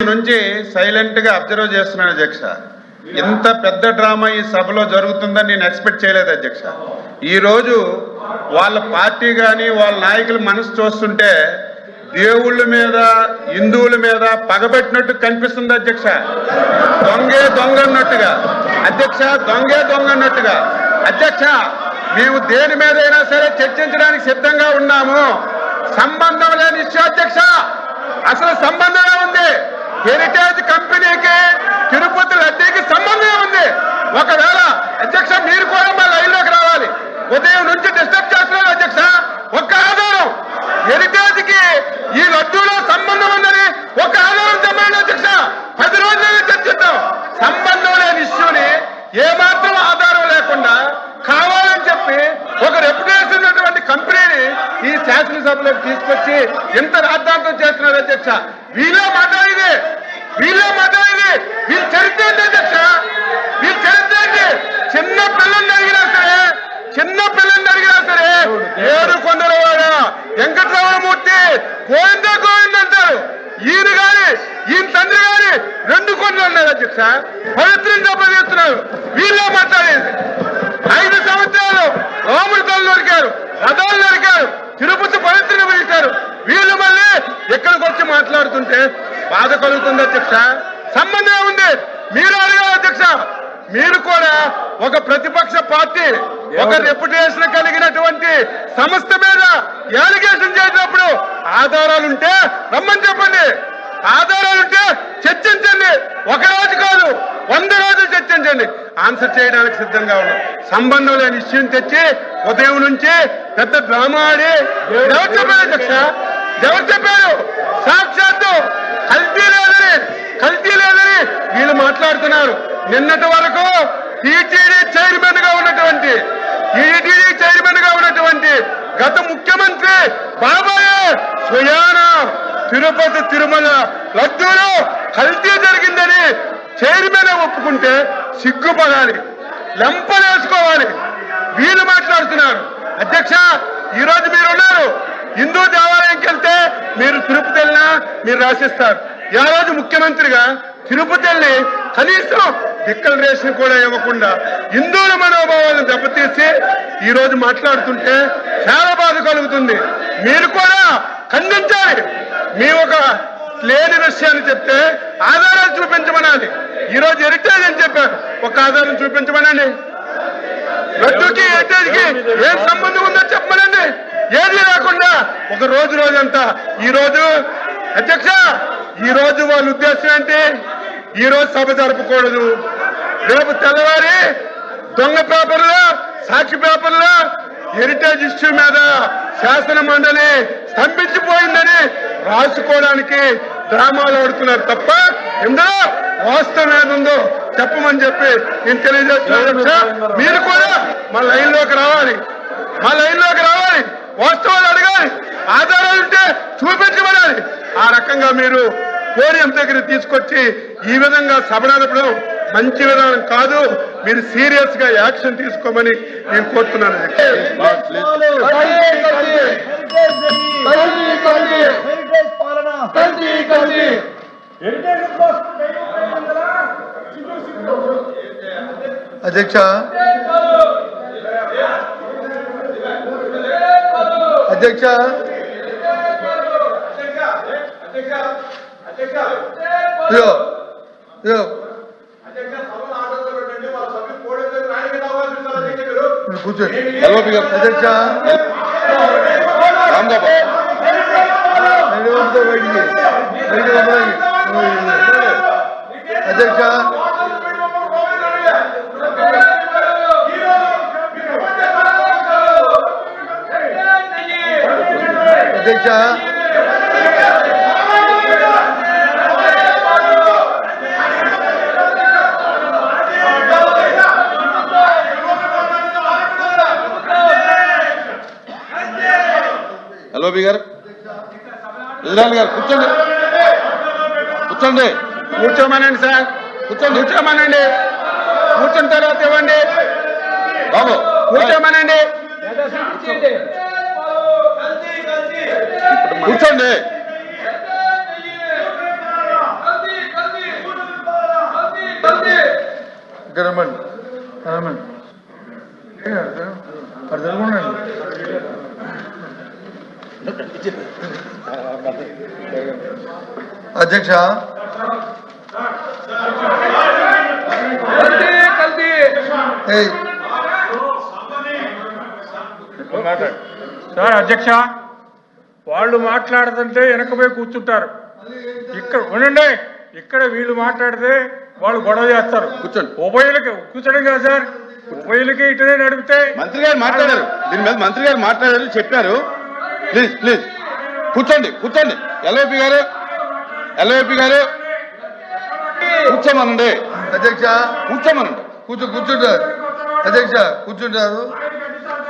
నుంచి సైలెంట్ గా అబ్జర్వ్ చేస్తున్నాను అధ్యక్ష. ఇంత పెద్ద డ్రామా ఈ సభలో జరుగుతుందని నేను ఎక్స్పెక్ట్ చేయలేదు అధ్యక్ష. ఈరోజు వాళ్ళ పార్టీ కానీ వాళ్ళ నాయకుల మనసు చూస్తుంటే దేవుళ్ళ మీద హిందువుల మీద పగబెట్టినట్టు కనిపిస్తుంది అధ్యక్ష. దొంగే దొంగ అన్నట్టుగా అధ్యక్ష, దొంగే దొంగ అన్నట్టుగా అధ్యక్ష. మేము దేని మీదైనా సరే చర్చించడానికి సిద్ధంగా ఉన్నాము. సంబంధం లేని ఇష్యూ అధ్యక్ష. అసలు సంబంధమే ఉంది. హెరిటేజ్ కంపెనీకి తిరుపతి లడ్డీకి సంబంధమే ఉంది. ఒకవేళ అధ్యక్ష మీరు కూడా మా లైన్లోకి రావాలి. ఉదయం నుంచి డిస్టర్బ్ చేస్తున్నారు అధ్యక్ష. ఒక్క ఆధారం హెరిటేజ్ కి ఈ లడ్డూలో సంబంధం ఉందని ఒక ఆధారం చెప్పండి అధ్యక్ష. 10 రోజులనే చర్చిద్దాం. సంబంధం లేని ఇష్యూని ఏమాత్రం ఆధారం లేకుండా కావాలని చెప్పి ఒక రెప్యుటేషన్ ఉన్నటువంటి కంపెనీని ఈ శాసనసభలోకి తీసుకొచ్చి ఎంత రాద్ధాంతం చేస్తున్నారు అధ్యక్ష. వీళ్ళే మాట్లాడేది వీళ్ళ చరిత్ర ఏంటి అధ్యక్ష? వీళ్ళ చరిత్ర ఏంటి? చిన్న పిల్లల్ని అడిగినా సరే ఏడు కొండలవాడ వెంకటరామమూర్తి గోవింద గోవింద అంటారు. ఈయన తండ్రి గారి 2 కొండలు ఉన్నారు అధ్యక్ష. పవిత్రం దెబ్బతీస్తున్నారు. వీళ్ళే మాట్లాడేది. 5 సంవత్సరాలు రాముడితలు నరికారు, రథాలు నరికారు, తిరుపతి పవిత్రను పిలిచారు. వీళ్ళు మళ్ళీ ఇక్కడికి వచ్చి మాట్లాడుతుంటే బాధ కలుగుతుంది అధ్యక్ష. సంబంధం ఉంది. మీరు అడగాలి అధ్యక్ష. మీరు కూడా ఒక ప్రతిపక్ష పార్టీ, ఒక రెప్యుటేషన్ కలిగినటువంటి సంస్థ మీద యాలిగేషన్ చేసినప్పుడు ఆధారాలుంటే రమ్మని చెప్పండి. ఆధారాలుంటే చర్చించండి. 1 రోజు కాదు 100 రోజులు చర్చించండి. ఆన్సర్ చేయడానికి సిద్ధంగా ఉన్నాం. సంబంధం లేని ఇష్యూని తెచ్చి ఉదయం నుంచి పెద్ద డ్రామా ఆడి ఎవరు చెప్పారు అధ్యక్ష? ఎవరు చెప్పారు? సాక్షాత్తు కల్తీ లేదని వీళ్ళు మాట్లాడుతున్నారు. నిన్నటి వరకు టీటీడీ చైర్మన్ గా ఉన్నటువంటి గత ముఖ్యమంత్రి బాబాయ్ స్వయాన తిరుపతి తిరుమల లడ్డూలో కల్తీ జరిగిందని చైర్మన్ ఒప్పుకుంటే సిగ్గుపడాలి, లెంపలేసుకోవాలి. వీళ్ళు మాట్లాడుతున్నారు అధ్యక్ష. ఈరోజు మీరున్నారు. హిందూ దేవాలయంకి వెళ్తే మీరు తిరుపతి వెళ్ళినా మీరు రాసిస్తారు. ఆ రోజు ముఖ్యమంత్రిగా తిరుపతి వెళ్ళి కనీసం డిక్లరేషన్ కూడా ఇవ్వకుండా హిందువుల మనోభావాలను దెబ్బతీసి ఈ రోజు మాట్లాడుతుంటే చాలా బాధ కలుగుతుంది. మీరు కూడా ఖండించాలి. మీ ఒక లేని విషయాన్ని చెప్తే ఆధారాలు చూపించమనాలి. ఈ రోజు హెరిటేజ్ అని చెప్పారు, ఒక ఆధారం చూపించమనండి. లడ్డూకి హెరిటేజ్కి ఏం సంబంధం ఉందో చెప్పమనండి. ఏది లేకుండా ఒక రోజంతా ఈ రోజు అధ్యక్ష, ఈ రోజు వాళ్ళ ఉద్దేశం ఏంటి? ఈ రోజు సభ జరపకూడదు. రేపు తెల్లవారి దొంగ పేపర్లో, సాక్షి పేపర్లో హెరిటేజ్ ఇష్యూ మీద శాసన మండలి స్తంభించిపోయిందని రాసుకోవడానికి డ్రామాలు ఆడుతున్నారు తప్ప ఇందులో వాస్తవం ఏదుందో చెప్పమని చెప్పి నేను తెలియజేస్తున్నాను. మీరు కూడా మా లైన్లోకి రావాలి. వాస్తవాలు అడగాలి. ఆధారాలు ఉంటే చూపించబడాలి. ఆ రకంగా మీరు పోడియం దగ్గర తీసుకొచ్చి ఈ విధంగా సభ నడపడం మంచి విధానం కాదు. మీరు సీరియస్ గా యాక్షన్ తీసుకోమని నేను కోరుతున్నాను. అధ్యక్ష, కూర్చోండి అధ్యక్ష. అధ్యక్ష, అధ్యక్ష, హలో బి గారు, గారు కూర్చోండి. కూర్చోమనండి సార్, కూర్చోమనండి. కూర్చున్న తర్వాత ఇవ్వండి బాబు. కూర్చోమనండి. కూర్చోండి. ఇక్కడ రమ్మండి రమ్మండి అర్థం అధ్యక్ష ఏయ్ సార్ అధ్యక్ష వాళ్ళు మాట్లాడుతుంటే వెనకపోయి కూర్చుంటారు. ఇక్కడ ఉండండి, ఇక్కడ వీళ్ళు మాట్లాడితే వాళ్ళు గొడవ చేస్తారు. కూర్చోండి. ఉభయలకి కూర్చోడం కదా సార్, ఉభయలకి ఇటునే నడిపితే. మంత్రి గారు మాట్లాడారు, దీని మీద మంత్రి గారు మాట్లాడారు, చెప్పారు. ప్లీజ్ ప్లీజ్ కూర్చోండి కూర్చోండి. ఎల్ఓపి గారు కూర్చోమనండి. అధ్యక్ష కూర్చోమనండి. కూర్చుంటారు అధ్యక్ష కూర్చుంటారు.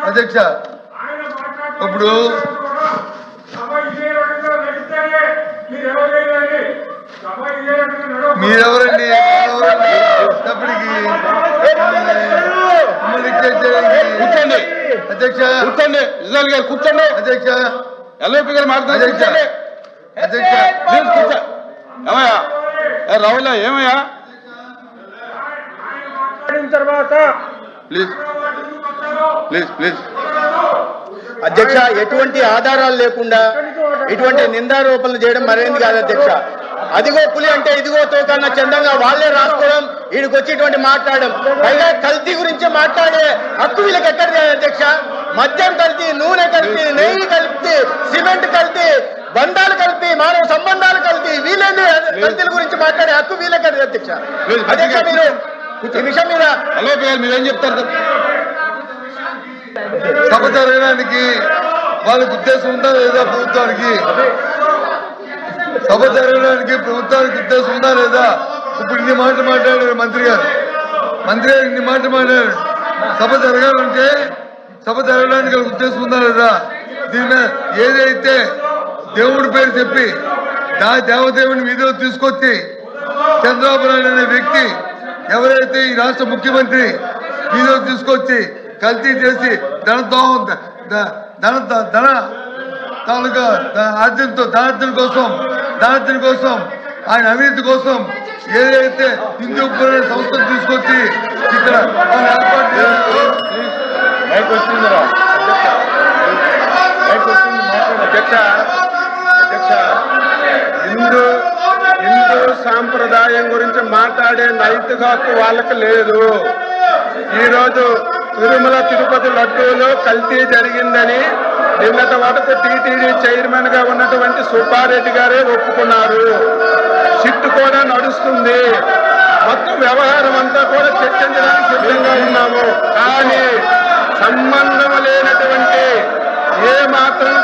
అధ్యక్ష ఇప్పుడు మీరెవరండి తప్పటికి కూర్చోండి అధ్యక్ష కూర్చోండి. ఇజ్రాయల్ గారు కూర్చోండి. అధ్యక్ష ఎల్ఓపి గారు మాట్లాడారు. కూర్చోండి. అధ్యక్ష ప్లీజ్ కూర్చో. ఏమయ్యా రావులా ఏమయ్యా తర్వాత ప్లీజ్ ప్లీజ్ ప్లీజ్. అధ్యక్ష, ఎటువంటి ఆధారాలు లేకుండా ఇటువంటి నిందారోపణలు చేయడం మరేంది కాదు అధ్యక్ష. అదిగో పులి అంటే ఇదిగో తోకన్న చందంగా వాళ్ళే రాసుకోవడం, వీడికి వచ్చేటువంటి మాట్లాడడం, పైగా కల్తీ గురించి మాట్లాడే హక్కు వీళ్ళకి ఎక్కడిది అధ్యక్ష. మద్యం కల్తీ, నూనె కల్తీ, నెయ్యి కల్తీ, సిమెంట్ కల్తీ, బంధాలు కలిపి, మానవ సంబంధాలు కలిపి, వీళ్ళని కల్తీల గురించి మాట్లాడే హక్కు వీళ్ళకి అధ్యక్ష. అధ్యక్ష మీరు ఈ విషయం మీద ఎల్ఓపి గారు మీరేం చెప్తారు? సభ జరగడానికి వాళ్ళకి ఉద్దేశం ఉందా లేదా? ప్రభుత్వానికి సభ జరగడానికి ప్రభుత్వానికి ఉద్దేశం ఉందా లేదా? ఇప్పుడు ఇన్ని మాటలు మాట్లాడారు మంత్రి గారు ఇన్ని మాటలు మాట్లాడారు. సభ జరగాలంటే సభ జరగడానికి వాళ్ళకి ఉద్దేశం ఉందా లేదా? దీని మీద ఏదైతే దేవుడి పేరు చెప్పి దేవదేవుని వీధిలో తీసుకొచ్చి చంద్రబాబు నాయుడు అనే వ్యక్తి ఎవరైతే ఈ రాష్ట్ర ముఖ్యమంత్రి వీధిలో తీసుకొచ్చి కల్తీ చేసి ధన తాలూకా ధనార్జన కోసం ఆయన అవినీతి కోసం ఏదైతే హిందూ పురాణ సంస్థను తీసుకొచ్చి ఇక్కడ ఏర్పాటు చేశారో అధ్యక్ష హిందూ సాంప్రదాయం గురించి మాట్లాడే నైతిక హక్కు వాళ్ళకి లేదు. ఈరోజు తిరుమల తిరుపతి లడ్డూలో కల్తీ జరిగిందని నిన్నటి వరకు టీటీడీ చైర్మన్ గా ఉన్నటువంటి సుబ్బారెడ్డి గారే ఒప్పుకున్నారు. సిట్టు కూడా నడుస్తుంది. మొత్తం వ్యవహారం అంతా కూడా చర్చించడానికి సిద్ధంగా ఉన్నాము. కానీ సంబంధం లేనటువంటి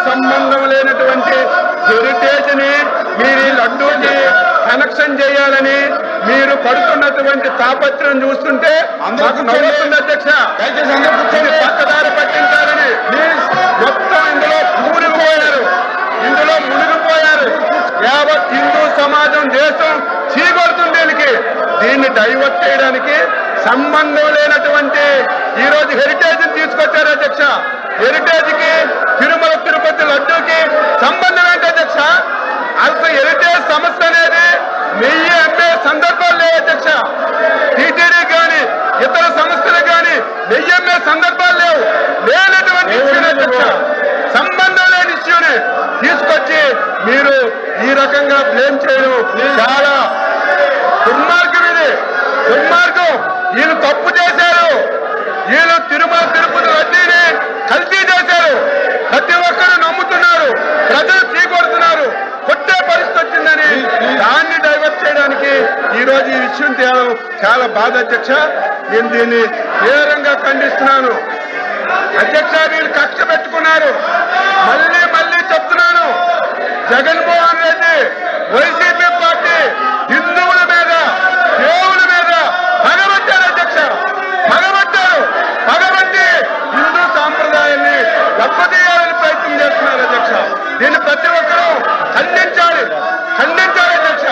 సంబంధం లేనటువంటి హెరిటేజ్ ని మీరు ఈ లడ్డూకి కనెక్షన్ చేయాలని మీరు పడుతున్నటువంటి తాపత్రం చూస్తుంటే మాకు నవ్వుతుంది అధ్యక్ష. పక్కదారి పట్టించాలని మొత్తం ఇందులో మునిగిపోయారు. యావత్ హిందూ సమాజం దేశం చీకొడుతుంది. దీన్ని డైవర్ట్ చేయడానికి సంబంధం లేనటువంటి ఈ రోజు హెరిటేజ్ తీసుకొచ్చారు అధ్యక్ష. హెరిటేజ్ కి తిరుమల తిరుపతి లడ్డూకి సంబంధం ఏంటి అధ్యక్ష? అసలు హెరిటేజ్ సంస్థ అనేది నెయ్యి అమ్మే సందర్భాలు లేవు అధ్యక్ష. టీటీడీ కానీ ఇతర సంస్థలు కానీ నెయ్యి అమ్మే సందర్భాలు లేనటువంటి అధ్యక్ష. సంబంధం లేని ఇష్యూని తీసుకొచ్చి మీరు ఈ రకంగా బ్లేమ్ చేయడం చాలా దుర్మార్గం. ఇది దుర్మార్గం. వీళ్ళు తప్పు చేశారు. వీళ్ళు తిరుమల తిరుపతి లడ్డీని కల్తీ చేశారు. ప్రతి ఒక్కరు నమ్ముతున్నారు. ప్రజలు చీకొడుతున్నారు. కొట్టే పరిస్థితి వచ్చిందని దాన్ని డైవర్ట్ చేయడానికి ఈ రోజు ఈ విషయం తేవడం చాలా బాధ అధ్యక్ష. నేను దీన్ని తీవ్రంగా ఖండిస్తున్నాను అధ్యక్ష. వీళ్ళు కక్ష పెట్టుకున్నారు. మళ్ళీ చెప్తున్నాను, జగన్మోహన్ రెడ్డి వైసీపీ పార్టీ హిందువుల మీద దేవుల మీద పగబట్టారు అధ్యక్ష. పగబట్టి హిందూ సాంప్రదాయాన్ని దెబ్బతీయాలని ప్రయత్నం చేస్తున్నారు అధ్యక్ష. దీన్ని ప్రతి ఒక్కరూ ఖండించాలి అధ్యక్ష.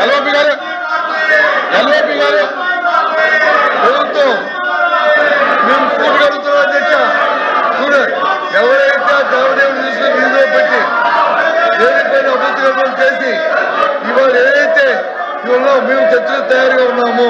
ఎల్ఓపి గారు ప్రభుత్వం మేము స్కూల్ అడుగుతున్నాం అధ్యక్ష. ఎవరైతే దేవదేవుని తీసుకుని వీధిలో పెట్టి దేనిపైన అభివృద్ధి చేసి ఇవాళ ఏదైతే అందువల్ల మేము చర్చలకు తయారుగా ఉన్నాము.